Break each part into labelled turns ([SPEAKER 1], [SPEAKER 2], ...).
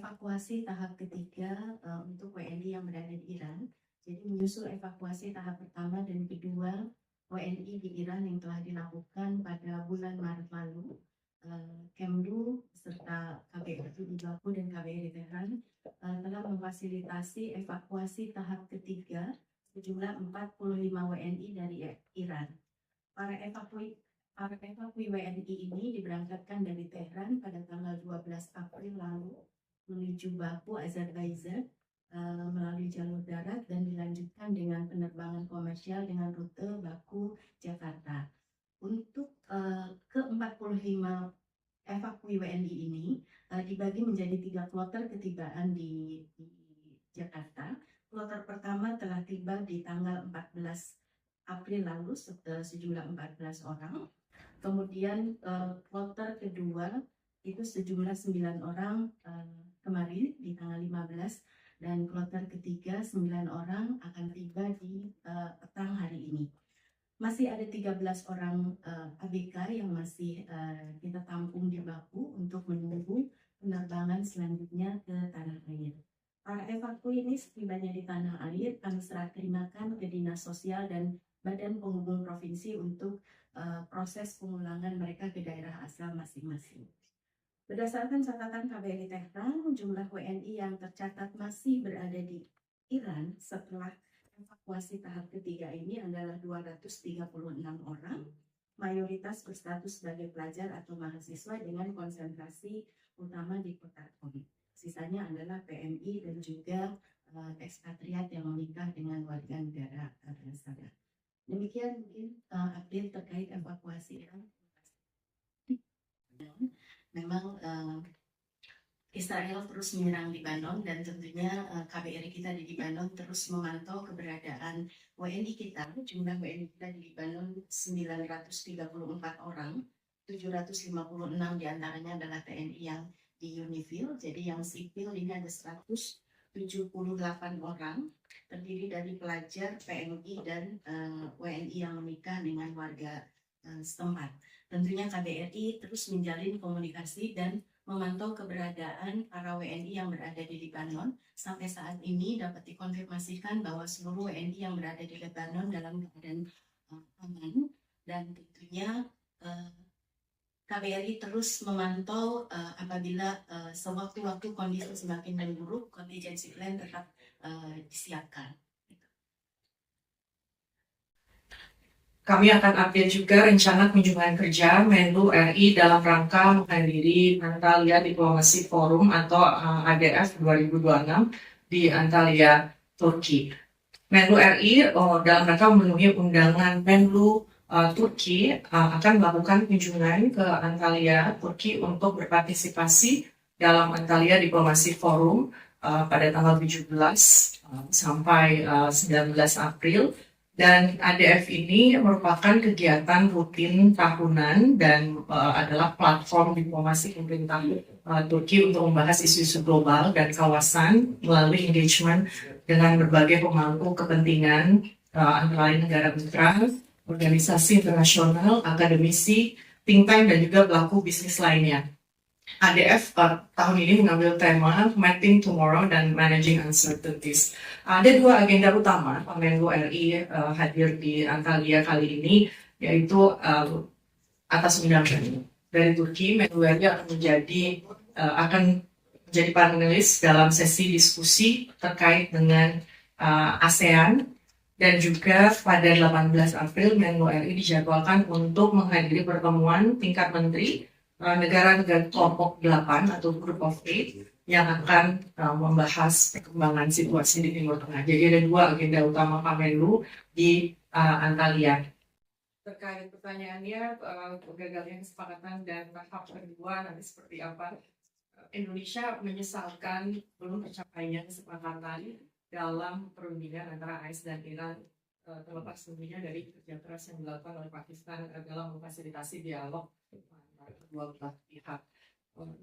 [SPEAKER 1] evakuasi tahap ketiga untuk WNI yang berada di Iran. Jadi menyusul evakuasi tahap pertama dan kedua WNI di Iran yang telah dilakukan pada bulan Maret lalu, Kemlu serta KBRI di Baku dan KBRI Tehran telah memfasilitasi evakuasi tahap ketiga sejumlah 45 WNI dari Iran. Para evakui WNI ini diberangkatkan dari Tehran pada tanggal 12 April lalu menuju Baku, Azerbaijan melalui jalur darat dan dilanjutkan dengan penerbangan komersial dengan rute Baku, Jakarta. Untuk ke-45 evakui WNI ini dibagi menjadi 3 kloter ketibaan di Jakarta. Kloter pertama telah tiba di tanggal 14 April lalu sejumlah 14 orang. Kemudian kloter kedua itu sejumlah 9 orang kemarin di tanggal 15, dan kloter ketiga 9 orang akan tiba di petang hari ini. Masih ada 13 orang ABK yang masih kita tampung di Baku untuk menunggu penerbangan selanjutnya ke tanah air. Para evakui ini setibanya di tanah air, kami serah terimakan ke Dinas Sosial dan Badan Penghubung Provinsi untuk proses pemulangan mereka ke daerah asal masing-masing. Berdasarkan catatan KBRI Tehran, jumlah WNI yang tercatat masih berada di Iran setelah evakuasi tahap ketiga ini adalah 236 orang, mayoritas berstatus sebagai pelajar atau mahasiswa dengan konsentrasi utama di kota Qom. Sisanya adalah PMI dan juga ekspatriat yang menikah dengan warga negara sana. Demikian mungkin update terkait evakuasi Iran. Memang Israel terus menyerang Libanon dan tentunya KBRI kita di Libanon terus memantau keberadaan WNI kita. Jumlah WNI kita di Libanon 934 orang, 756 diantaranya adalah TNI yang di UNIFIL. Jadi yang sipil ini ada 178 orang, terdiri dari pelajar, PMI, dan WNI yang menikah dengan warga setempat. Tentunya KBRI terus menjalin komunikasi dan memantau keberadaan para WNI yang berada di Lebanon. Sampai saat ini dapat dikonfirmasikan bahwa seluruh WNI yang berada di Lebanon dalam keadaan aman, dan tentunya KBRI terus memantau apabila sewaktu-waktu kondisi semakin memburuk, contingency plan tetap disiapkan.
[SPEAKER 2] Kami akan update juga rencana kunjungan kerja Menlu RI dalam rangka menghadiri Antalya Diplomasi Forum atau ADF 2026 di Antalya, Turki. Menlu RI dalam rangka memenuhi undangan Menlu Turki akan melakukan kunjungan ke Antalya, Turki untuk berpartisipasi dalam Antalya Diplomasi Forum pada tanggal 17 sampai 19 April. Dan ADF ini merupakan kegiatan rutin tahunan dan adalah platform diplomasi pemerintah Turki untuk membahas isu-isu global dan kawasan melalui engagement dengan berbagai pemangku kepentingan antara lain negara mitra, organisasi internasional, akademisi, think tank, dan juga pelaku bisnis lainnya. ADF tahun ini mengambil tema Mapping Tomorrow dan Managing Uncertainties. Ada 2 agenda utama Menlu RI hadir di Antalya kali ini, yaitu atas undangan dari Turki. Menlu RI akan menjadi panelis dalam sesi diskusi terkait dengan ASEAN, dan juga pada 18 April Menlu RI dijadwalkan untuk menghadiri pertemuan tingkat menteri negara-negara kelompok 8 atau Group of 8 yang akan membahas perkembangan situasi di Timur Tengah. Jadi ada 2 agenda utama Menlu di Antalya. Terkait pertanyaannya, gagalnya kesepakatan dan tahap kedua nanti seperti apa? Indonesia menyesalkan belum tercapainya kesepakatan dalam perundingan antara AS dan Iran, terlepas tentunya dari kerja keras yang dilakukan oleh Pakistan dalam memfasilitasi dialog kedua belah pihak.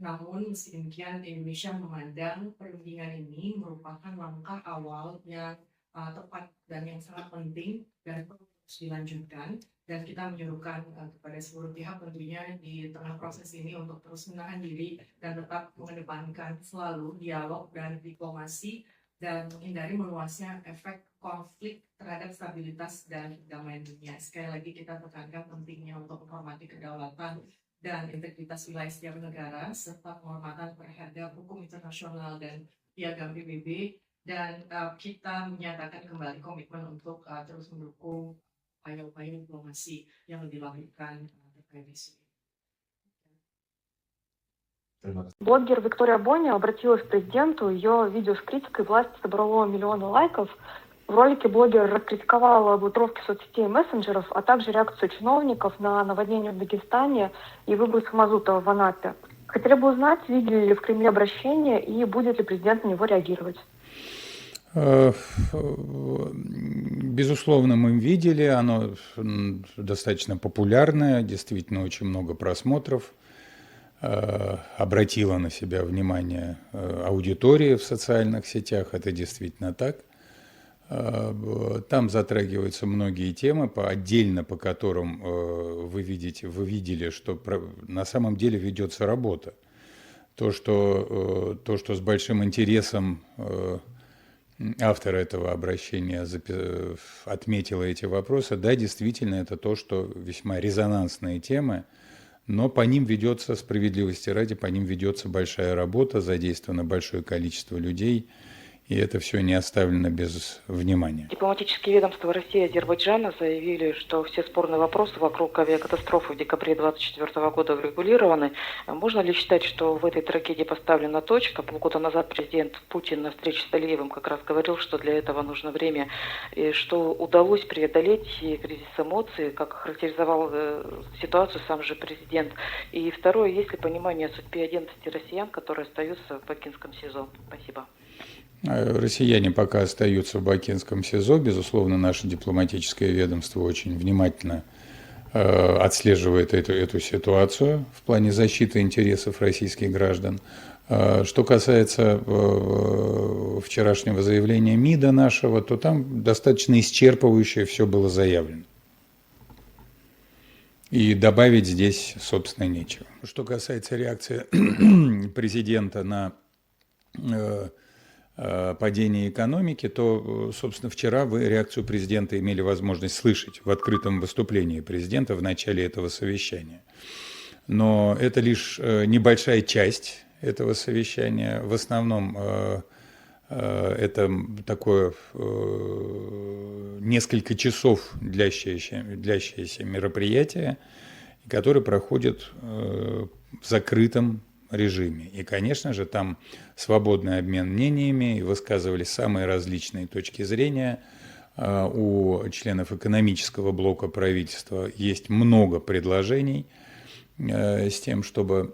[SPEAKER 2] Namun meski demikian, Indonesia memandang perundingan ini merupakan langkah awal yang tepat dan yang sangat penting dan terus dilanjutkan, Dan kita menyuruhkan kepada seluruh pihak tentunya di tengah proses ini untuk terus menahan diri dan tetap mengedepankan selalu dialog dan diplomasi dan menghindari meluasnya efek konflik terhadap stabilitas dan kedamaian dunia. Sekali lagi kita tekankan pentingnya untuk menghormati kedaulatan dan integritas wilayah setiap negara serta penghormatan terhadap hukum internasional dan piagam PBB, dan kita menyatakan kembali komitmen untuk terus mendukung upaya-upaya diplomasi yang dilakukan terkait isu ini.
[SPEAKER 3] Блогер Виктория Бони обратилась к президенту. Ее видео с критикой власти собрало миллионы лайков. В ролике блогер раскритиковала блокировки соцсетей и мессенджеров, а также реакцию чиновников на наводнение в Дагестане и выброс мазута в Анапе. Хотели бы узнать, видели ли в Кремле обращение и будет ли президент на него реагировать?
[SPEAKER 4] Безусловно, мы видели, оно достаточно популярное, действительно очень много просмотров, обратило на себя внимание аудитории в социальных сетях, это действительно так. Там затрагиваются многие темы, отдельно по которым вы видели, что на самом деле ведется работа. То, что с большим интересом автор этого обращения отметила эти вопросы, да, действительно, это то, что весьма резонансные темы, но по ним ведется, справедливости ради, по ним ведется большая работа, задействовано большое количество людей, и это все не оставлено без внимания.
[SPEAKER 3] Дипломатические ведомства России и Азербайджана заявили, что все спорные вопросы вокруг авиакатастрофы в декабре 2024 года урегулированы. Можно ли считать, что в этой трагедии поставлена точка? Полгода назад президент Путин на встрече с Алиевым как раз говорил, что для этого нужно время, и что удалось преодолеть кризис эмоций, как характеризовал ситуацию сам же президент. И второе, есть ли понимание о судьбе 11 россиян, которые остаются в бакинском СИЗО? Спасибо.
[SPEAKER 4] Россияне пока остаются в бакинском СИЗО. Безусловно, наше дипломатическое ведомство очень внимательно отслеживает эту ситуацию в плане защиты интересов российских граждан. Что касается вчерашнего заявления МИДа нашего, то там достаточно исчерпывающе все было заявлено. И добавить здесь, собственно, нечего. Что касается реакции президента на падение экономики, то, собственно, вчера вы реакцию президента имели возможность слышать в открытом выступлении президента в начале этого совещания. Но это лишь небольшая часть этого совещания. В основном это такое несколько часов длящееся мероприятие, которое проходит в закрытом режиме. И, конечно же, там свободный обмен мнениями, и высказывались самые различные точки зрения. У членов экономического блока правительства есть много предложений с тем, чтобы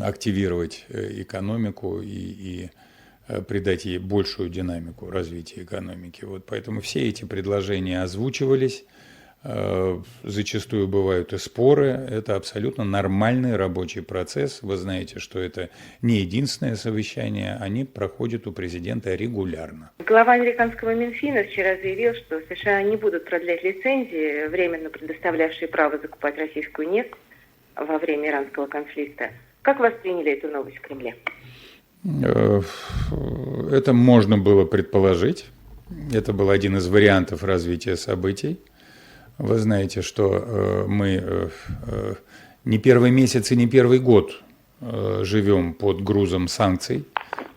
[SPEAKER 4] активировать экономику и придать ей большую динамику развития экономики. Вот поэтому все эти предложения озвучивались. Зачастую бывают и споры. Это абсолютно нормальный рабочий процесс. Вы знаете, что это не единственное совещание, они проходят у президента регулярно.
[SPEAKER 3] Глава американского Минфина вчера заявил, что США не будут продлять лицензии, временно предоставлявшие право закупать российскую нефть во время иранского конфликта. Как восприняли эту новость в Кремле?
[SPEAKER 4] Это можно было предположить. Это был один из вариантов развития событий. Вы знаете, что мы не первый месяц и не первый год живем под грузом санкций,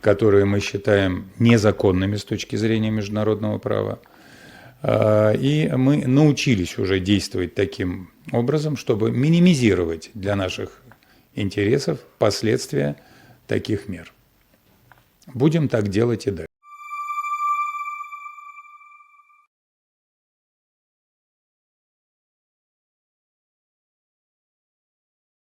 [SPEAKER 4] которые мы считаем незаконными с точки зрения международного права. И мы научились уже действовать таким образом, чтобы минимизировать для наших интересов последствия таких мер. Будем так делать и дальше.